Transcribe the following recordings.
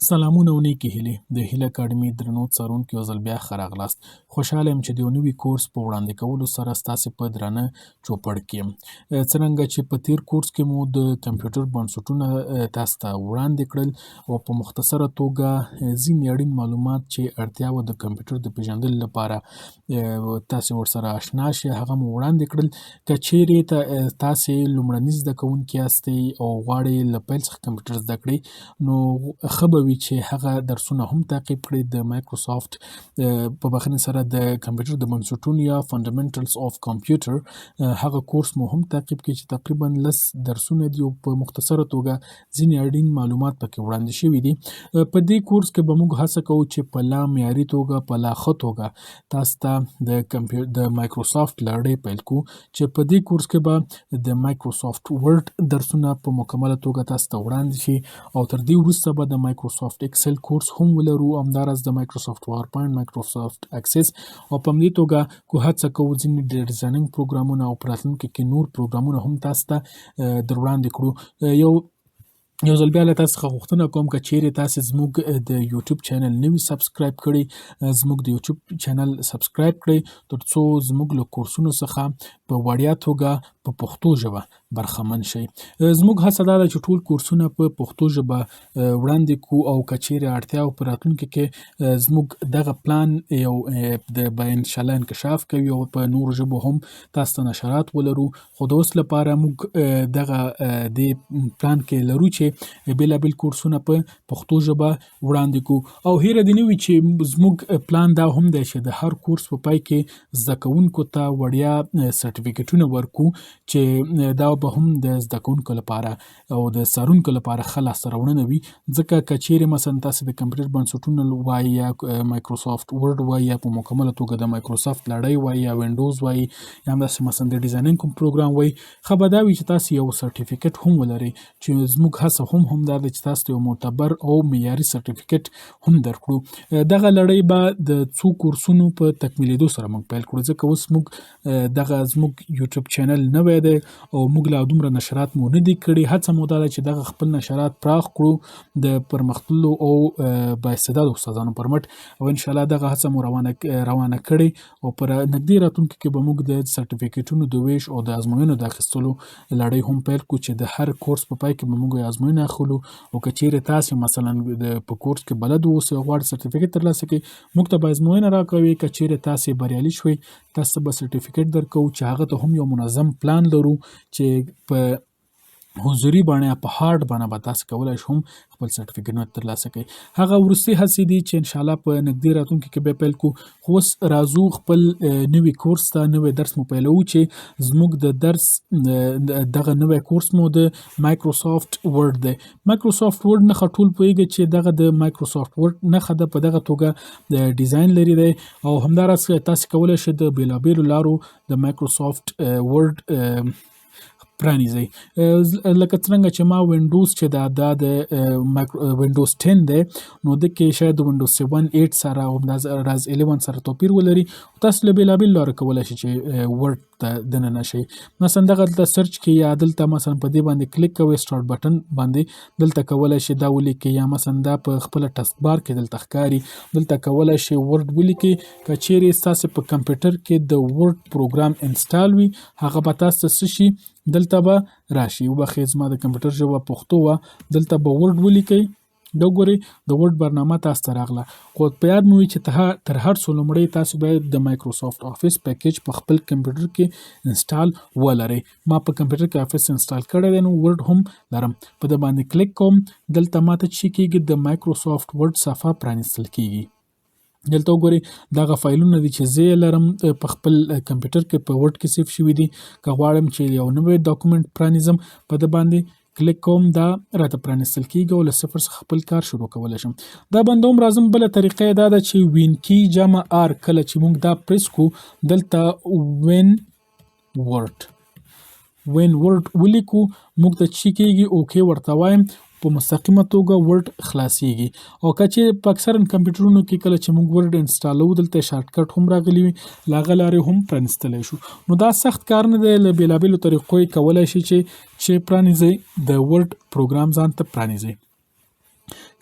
سلامونه او نیکې هیلې د هیله اکاډمي درنو څارونکو یو ځل بیا ښه راغلاست. خوشحاله یم چې د یو نوي کورس په وړاندې کولو سره ستاسې په درانه چوپړ کې یم. څرنګه چې په تیر کورس کې مو د کمپیوټر بنسټونه تاسو ته وړاندې کړل او په مختصره توګه ځینې اړین معلومات چې اړتیا وه د کمپیوټر د پیژندلو لپاره تاسې ورسره اشنا شئ هغه مو وړاندې کړل. که چیرې تاسې لومړني زده کوونکي یاستئ او غواړئ له پیل څخه کمپیوټر زده کړئ نو ښه به وي چې هغه درسونه هم تعقیب کړئ. د مایکروسافټ په بخښنې سره د کمپیوټر د بنسټونو یا فنډامنټلز اف کمپیوټر هغه کورس مو هم تعقیب کړئ چې تقریبا 10 درسونه دي او په مختصره توګه ځینې اړین معلومات پکې وړاندې شوي دي. په دې کورس کې به موږ هڅه کوو چې په لا معیاري توګه په لا ښه توګه تاسو ته د مایکروسافټ لړۍ پیل کړو چې په دې کورس کې به د مایکروسافټ ورډ درسونه په مکمله توګه تاسو ته وړاندې شي او تر دې وروسته به د مایکروسافټ اکسل کورس هم ولرو، همداراز د مایکروسافټ پاورپوینټ، مایکروسافټ اکسس او په همدې توګه کو هڅه کوو ځینې د ډیزاینینګ پروګرامونه او په راتلونکي کې نور پروګرامونه هم تاسو ته در وړاندې کړو. یو ځل بیا له تاسو څخه غوښتنه کوم که چیرې تاسې زموږ د یوټیوب چینل نه وي سبسکرایب کړی زموږ د یوټیوب چینل سبسکرایب کړئ تر څو زموږ له کورسونو څخه په وړیا توګه په پښتو ژبه برخمن شئ. زموږ هڅه دا ده چې ټول کورسونه په پښتو ژبه وړاندې کړو او که چیرې اړتیا وه په راتلونکي کې زموږ دغه پلان یو به انشاءالله انکشاف کوي او په نورو ژبو هم تاسو ته نشرات ولرو. خو د اوس لپاره موږ دغه دې پلان کې لرو چې بېلابېل کورسونه په پښتو ژبه وړاندې کړو او هیره دې نه وي چې زموږ پلان دا هم دی چې د هر کورس په پای کې زده کوونکو ته وړیا سرټیفیکټونه ورکړو چې دا به هم د زده کوونکو لپاره او د څارونکو لپاره ښه لاسته راوړنه وي. ځکه که چیرې مثلا تاسې د کمپیوټر بنسټونه وایي یا مایکروسافټ ورډ وایي یا په مکمله توګه د مایکروسافټ لړۍ وایي یا وینډوز وایي یا همداسې مثلا د ډیزاینینګ کوم پروګرام وایي ښه به دا وي چې تاسې یو سرټیفیکټ هم ولرئ چې زموږ هڅه هم دا ده چې تاسو ته یو معتبر او معیاري سرټیفیکټ هم درکړو. دغه لړۍ به د څو کورسونو په تکمیلېدو سره موږ پیل کړو ځکه اوس موږ دغه زموږ یوټیوب چینل نوی دی او موږ لا دومره نشرات مو نه دي کړي. هڅه مو دا ده چې دغه خپل نشرات پراخ کړو د پرمختللو او بااستعداده استادانو پر مټ او انشاءالله دغه هڅه مو روانه کړې او پر نږدې راتلونکي کې به موږ د سرټیفیکټونو د ویش او د ازموینو د اخیستلو لړۍ هم پیل کړو چې د هر کورس په پای کې به موږ ازموینه اخلو او که چیرې تاسې مثلا په کورس کې بلد اوسئ او غواړئ سرټیفیکټ ترلاسه کړئ موږ ته به ازموینه راکوئ. که چیرې تاسې بریالي شوئ تاسو ته به سرټیفیکټ درکوو چې هغه ته هم یو منظم پلان لرو چې په حضوري بڼه یا په هارډ بڼه به تاسو کولی شئ هم خپل سرټیفیکټونه ترلاسه کړئ. هغه وروستۍ هڅې دي چې انشاءالله په نږدې راتلونکي کې به پیل کړو. خو اوس راځو خپل نوي کورس ته نوی درس مو پیلوو چې زموږ د درس دغه نوی کورس مو د مایکروسافټ ورډ دی. مایکروسافټ ورډ نښه ټول پوهیږئ چې دغه د مایکروسافټ ورډ نښه ده په دغه توګه د ډیزاین لري دی او همداراز تاسو کولی شئ د بېلابېلو لارو د مایکروسافټ ورډ پرانیزئ. لکه څرنګه چې ما وینډوز چې دا د وینډوز 10 دی نو د کې شاید د وینډوز 7 8 سره او همداراز 11 سره توپیر ولري. تاسو له بېلابېلو لارو کولی شئ چې ورډ ته دننه شئ. مثلا دغه دلته سرچ کې یا دلته مثلا په دې باندې کلیک کوئ سټارټ بټن باندې دلته کولی شئ دا ولیکئ یا مثلا دا په خپله ټسک بار کې دلته ښکاري دلته کولی شئ ورډ ولیکئ. که چیرې ستاسې په کمپیوټر کې د ورډ پروګرام انسټال وي هغه به تاسو ته څه شي دلته به راشي. وبخښئ زما د کمپیوټر ژبه پښتو وه دلته به ورډ ولیکئ. دا وګورئ د ورډ برنامه تاسو ته راغله خو په یاد مو وي چې تر هر څه لومړی تاسو باید د مایکروسافټ افیس پیکیج په خپل کمپیوټر کې انسټال ولرئ. ما په کمپیوټر کې افیس انسټال کړی دی نو ورډ هم لرم. په د باندې کلیک کوم دلته ماته څه کېږي د مایکروسافټ ورډ صفحه پرانیستل کېږي. دلته وګورئ دغه فایلونه دي چې زه یې لرم په خپل کمپیوټر کې په ورډ کې سیف شوي دي. که غواړم چې یو نوی ډاکومنټ پرانیزم په د باندې کلیک کوم دا راته پرانیستل کېږي او له صفر څخه خپل کار شروع کولی شم. دا باندې هم راځم بله طریقه یې دا ده چې وین کی جمع آر کله چې موږ دا پریس کړو دلته وین ورډ ولیکو موږ ته چې کېږي اوکې ورته وایم په مستقیمه توګه ورډ خلاصیږي. او که چې په اکثرا کمپیوټرونو کې کله چې موږ ورډ انسټالوو دلته شارټکټ هم راغلي وي له هغه لارې هم پرانیستلی شو. نو دا سخت کار نه دی له بېلابېلو طریقو یې کولی شئ چې پرانیزئ د ورډ پروګرام ځان ته پرانیزئ.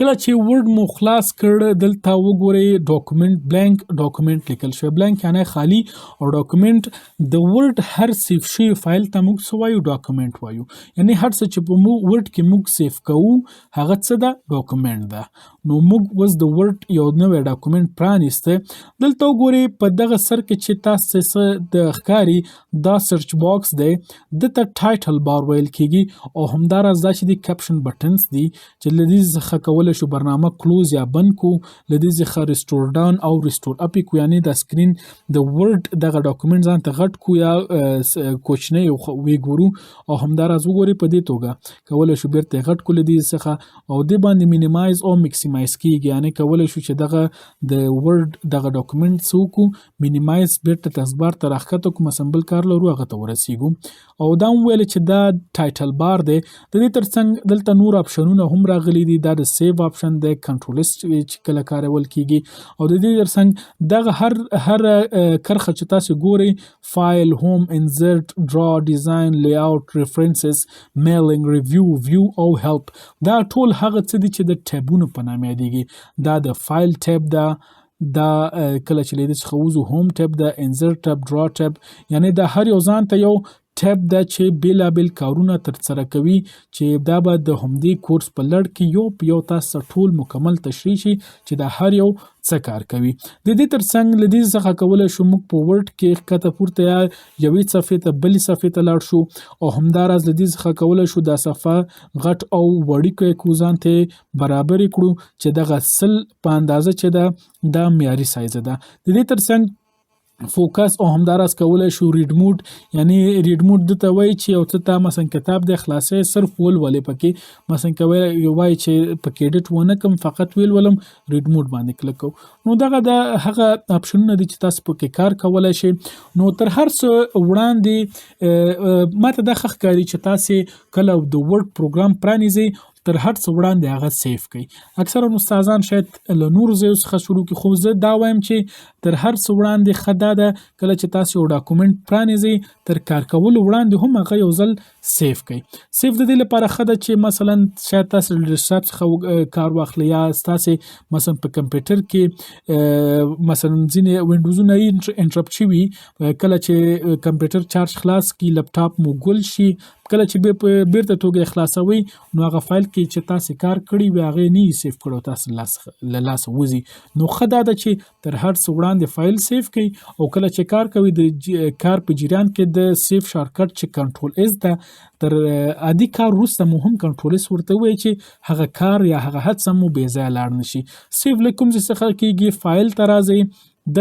کله چې ورډ مو خلاص کړ دلته وګورئ ډاکومنټ بلانک ډاکومنټ لیکل شوی. بلانک یعنی خالی او ډاکومنټ د ورډ هر سیف شوی فایل ته موږ څه وایو ډاکومنټ وایو. یعنی هر څه چې په ورډ کې موږ سیف کوو هغه څه ده ډاکومنټ ده. نو موږ اوس د ورډ یو نوی ډاکومنټ پرانیسته. دلته وګورئ په دغه سر کې چې تاسو څه د ښکاري دا سرچ باکس دی دته ټایټل بار ویل کیږي او همداراز دا چې د کیپشن بټنز دي چې له دې څخه کولی شو برنامه کلوز یا بند کو، له دې څخه ریسټور ډاون او ریسټور اپ کو، یعنی د سکرین د ورډ دغه ډاکومنټ ځان ته غټ کو یا کوچنی وګورو او همداراز وګورئ په دې توګه کولی شو بیرته غټ کو له دې څخه او دې باندې مینیمایز او میکسیمایز کیږي. یعنی کولی شو چې دغه د ورډ دغه ډاکومنټ څوک مینیمایز بیرته تاسبار ته راښکته کوم سمبل کار لرو هغه ته ورسیږو. او دا ویل چې دا ټایټل بار دی. د دې ترڅنګ دلته نور اپشنونه هم راغلي دي. دا د سیو اپشن دی، کنټرول چې کله کارول کیږي او د دې ترڅنګ دغه هر کرخه چې تاسو ګورئ فایل، هوم، انزرټ، ډرا، ډیزاین، لی اوټ، ریفرنسز، میلینګ، ریویو، ویو او هیلپ دا ټول هغه څه دي چې د ټیبونو په نامه یادیږي. دا د فایل ټیب ده، دا کله چې له دې څخه وځو هوم ټیب ده، انزرټ ټیب، ډرا ټیب، یعنی دا هر یو ځان ته یو ټیب ده چې بیلابیل کارونه ترسره کوي چې دا به د همدې کورس په لړ کې یو په یو تاسو ټول مکمل تشریح شي چې دا هر یو څه کار کوي. د دې ترڅنګ له دې څخه کولی شو موږ په ورډ کې ښکته پورته یا یوې صفحې ته بلې صفحې ته لاړ شو او همداراز له دې څخه کولی شو دا صفحه غټ او وړوکی کړو، ځان ته برابرې کړو چې دغه 100 په اندازه چې ده دا معیاري سایز ده. د دې ترڅنګ فوکس او همداراز کولی شو ریډ موډ، یعنی ریډ موډ دته وایي چې یو څه ته مثلا کتاب دی خلاصوي صرف ولولې پکې، مثلا کوي وایي چې پکې ایډیټ ونه کم فقط ولولم ریډ موډ باندې کلیک کوو. نو دغه د هغه اپشنونه دي چې تاسو پکې کار کولی شئ. نو تر هر څه وړاندې ماته دا ښه ښکاري چې تاسې کله د ورډ پروګرام پرانیزئ تر هر څه وړاندې هغه سیف کړئ. اکثرا استادان شاید له نورو ځایو څخه شروع کړي، خو زه دا وایم چې تر هر څه وړاندې ښه دا ده کله چې تاسو یو ډاکومنټ پرانیزئ تر کار کولو وړاندې هم هغه یو ځل سیف کړئ. سیف د دې لپاره ښه ده چې مثلا شاید تاسو له ډیسکټاپ څخه کار واخلئ یا تاسې مثلا په کمپیوټر کې مثلا ځینې وینډوزونه یې انټرپټ شوي، کله چې کمپیوټر چارج خلاص کړي لپټاپ مو ګل شي، کله چې بیرته توګه خلاصوي نو هغه فایل کې چې تاسو کار کړی وي هغه نه سیف کړو تاسو له لاسه وځي. نو ښه دا ده چې تر هر څه وړاندې فایل سیف کړئ او کله چې کار کوي د کار په جریان کې د سیف شارټکټ چې کنټرول اس ده تر عادي کار وروسته مو هم کنټرول اس ورته وایي چې هغه کار یا هغه هڅه مو بې ځایه لاړ نشي. سیف له کوم ځای څخه کېږي؟ فایل ته راځئ،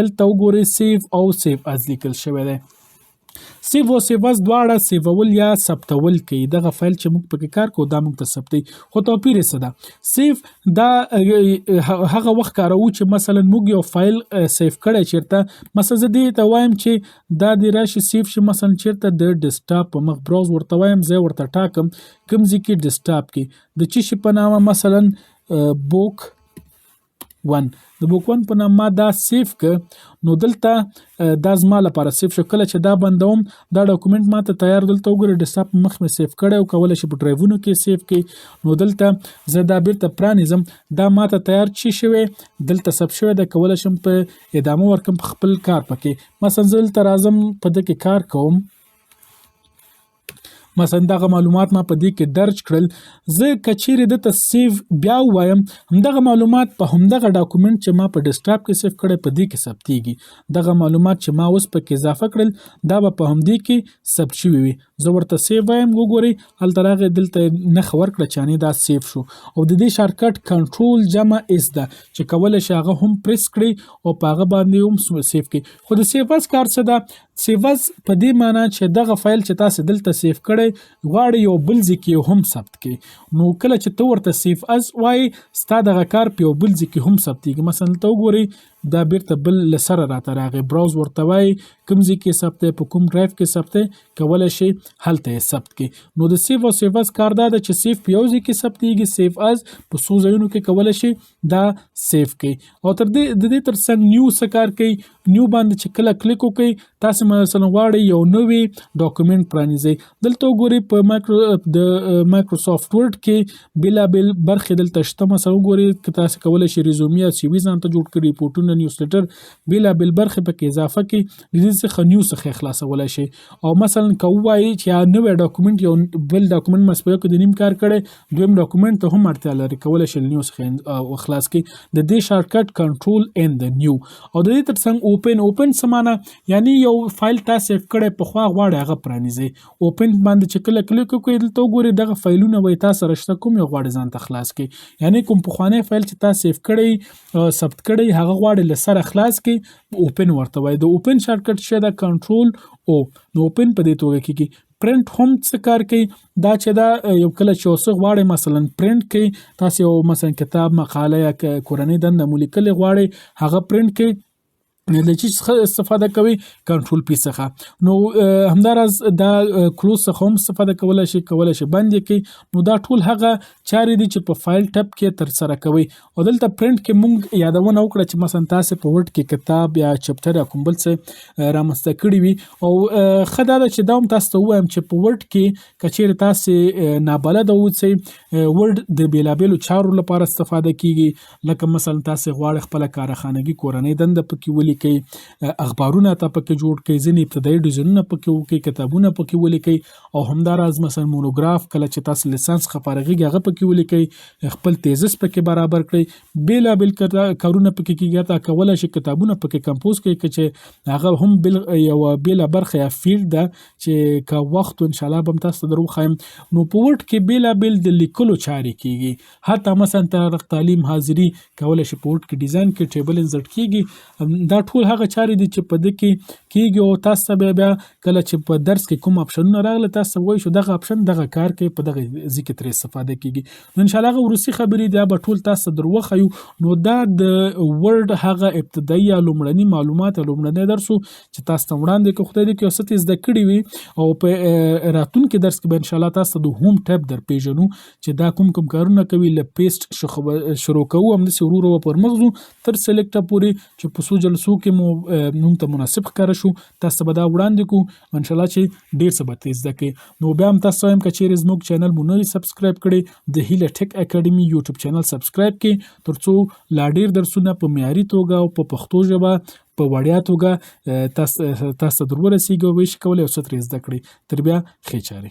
دلته وګورئ سیف او سیف از لیکل شوی دی. سیف او سیف از دواړه سیفول یا ثبتول کوي. دغه فایل چې موږ پکې کار کوو دا موږ ته ثبتوي، خو توپیر یې څه ده؟ سیف دا هغه وخت کاروو چې مثلا موږ یو فایل سیف کړی چیرته، مثلا زه دې ته وایم چې دا دې راشي سیف شي مثلا چیرته د ډیسکټاپ په مخ براوز ورته وایم، زه ورته ټاکم کوم ځای کې ډیسکټاپ کې د څه شي په نامه مثلا بوک 1 د بوک 1 په نامه دا سیف که نو دلته دا زما لپاره سیف شو. کله چې دا بندوم دا ډاکومنټ ماته تیار دلته وګورئ ډیسکټاپ مخ مې سیف کړی او کولی شي په ډرایوونو کې سیف کړي. نو دلته زه دا بیرته پرانیزم، دا ماته تیار چی شوی دلته ثبت شوی ده، کولی شم په ادامه ورکم په خپل کار پکې. مثلا زه دلته راځم په ده کې کار کوم، مثلا دغه معلومات ما په دې کې درج کړل، زه که چیرې دته سیف بیا ووایم همدغه معلومات په همدغه ډاکومنټ چې ما په ډیسکټاپ کې سیف کړی په دې کې ثبتېږي. دغه معلومات چې ما اوس پکې اضافه کړل دا به په همدې کې ثبت شوي وي. زه ورته سیف وایم، وګورئ هلته راغی دلته نښه ورکړه چې یعنې دا سیف شو. او د دې شارټکټ کنټرول جمع اس ده چې کولی شي هغه هم پریس کړئ او په هغه باندې هم سیف کړئ. خو د سیف از کار څه ده؟ سیف از په دې معنی چې دغه فایل چې تاسو دلته سیف کړی غواړئ یو بل ځای کې هم ثبت کړئ. نو کله چې ته ورته سیف از وایې ستا دغه کار په یو بل ځای کې هم ثبتېږي. مثلا ته وګورئ دا بیرته بل له سره راته راغی. براوز ورته وایي کوم ځای کې ثبت دی، په کوم ډرایو کې ثبت دی، کولی شي هلته یې ثبت کړي. نو د سیف او سیف از کار دا ده چې سیف په یو ځای کې ثبتېږي، سیف از په څو ځایونو کې کولی شي دا سیف کړي. او د دې تر څنګ نیو څه کار کوي، نیو باندې چې کله کلیک وکړئ تاسې مثلا غواړئ یو نوی ډاکومنټ پرانیزئ. دلته وګورئ په د مایکروسافټ ورډ کې بېلابېل برخې دلته شته. مثلا وګورئ که تاسې کولی شئ ریزومي او سی وي ځان ته جوړ کړئ، ریپورټونه، نیوز لیټر، بېلابېل برخې پکې اضافه کړئ. د دې څخه نیو څخه خلاصولی شئ. او مثلا که ووایئ چې یا نوی ډاکومنټ یو بل ډاکومنټ مسپیو کې د نیم کار کړی، دویم ډاکومنټ ته هم اړتیا لري، کولی شئ نیو څخه خلاص کړئ. د دې شارټکټ کنټرول ان د نیو. او د دې تر څنګ اوپن څه معنی، یعنی یو فایل تا سیف کړی پخوا غواړئ هغه پرانیزئ. اوپن باندې چې کله کلیک وکړئ دلته وګورئ دغه فایلونه به تا سره شته، کوم یو غواړئ ځان ته خلاص کړئ. یعنی کوم پخوانی فایل چې تا سیف کړی ثبت کړی هغه غواړئ له سره خلاص کړئ، اوپن ورته وایي. د اوپن شارټکټ شی ده کنټرول او. نو اوپن په دې توګه کېږي. پرنټ هم څه کار کوي، دا چې دا یو کله چې یو څه غواړئ مثلا پرنټ کړئ، تاسې یو مثلا کتاب، مقاله یا کورنۍ دنده مو لیکلې غواړئ هغه پرنټ کړئ، د چی څخه استفاده کوي، کنټرول پی څخه. نو همداراز دا کلوز څخه هم استفاده کولی شي بند یې کړئ. نو دا ټول هغه چارې دي چې په فایل ټب کې تر سره کوي. او دلته پرنټ کې مونږ یادونه وکړه چې مثلا تاسې په ورډ کې کتاب یا چپټر یا کوم بل څه رامنځته کړي وي. او ښه دا ده چې دا هم تاسو ته ووایم چې په ورډ کې که چیرې تاسې نابلده اوسئ، ورډ د بېلابېلو چارو لپاره استفاده کیږي. لکه مثلا تاسې غواړئ خپله کارخانګي کورنۍ دنده پکې ولیکئ، اخبارونه ته پکې جوړ کړئ، ځینې ابتدایي ډیزاینونه پکې وکړئ، کتابونه پکې ولیکئ. او همداراز مثلا مونوګراف کله چې تاسو لیسانس څخه فارغېږئ هغه پکې ولیکئ، خپل تیزس پکې برابر کړئ، بېلابېل کارونه پکې کېږي. حتی کولی شئ کتابونه پکې کمپوز کړئ که چې هغه هم یوه بېله برخه یا فیلډ ده چې که وخت انشاءالله به هم تاسو ته در وښایم. نو په ورډ کې بېلابېل د لیکلو چارې کېږي. حتی مثلا تاریخ، تعلیم، حاضري کولی شئ په ورډ کې ډیزاین کړئ، ټیبل انسرټ کېږي. دا ټول هغه چارې دي چې په دې کې کېږي. او تاسو ته بیا کله چې په درس کې کوم اپشنونه راغله تاسو ته وایي شو دغه اپشن دغه کار کوي، په دغه ځای کې ترې استفاده کېږي. نو انشاءالله هغه وروستي خبرې دا به ټول تاسو ته در وښیو. نو دا د ورډ هغه ابتدایي یا لومړني معلومات یا لومړنی درس چې تاسو ته وړاندې کړو. خدای دې کړي یو څه ترې زده کړي وي. او په راتلونکي درس کې به انشاءالله تاسو ته د هوم ټیب در پیژنو چې دا کوم کارونه کوي. له پیسټ شروع کوو، همداسې ورو ورو پر مخ ځو تر سلیکټه پورې چې په څو جلسو کې مو نوم ته مناسب ښکاره شو. تاسو ته به دا وړاندې کړو انشاءالله چې ډېر څه به ترې زده کړئ. نو بیا هم تاسو ته وایم که چیرې زموږ چینل مو نه وي سبسکرایب کړی، د هیله ټیک اکاډمي یوټیوب چینل سبسکرایب کړئ تر څو لا ډېر درسونه په معیاري توګه او په پښتو ژبه په وړیا توګه تاسو ته در ورسېږي او ویې شئ کولی او څه ترې زده کړئ. تر بیا ښې چارې.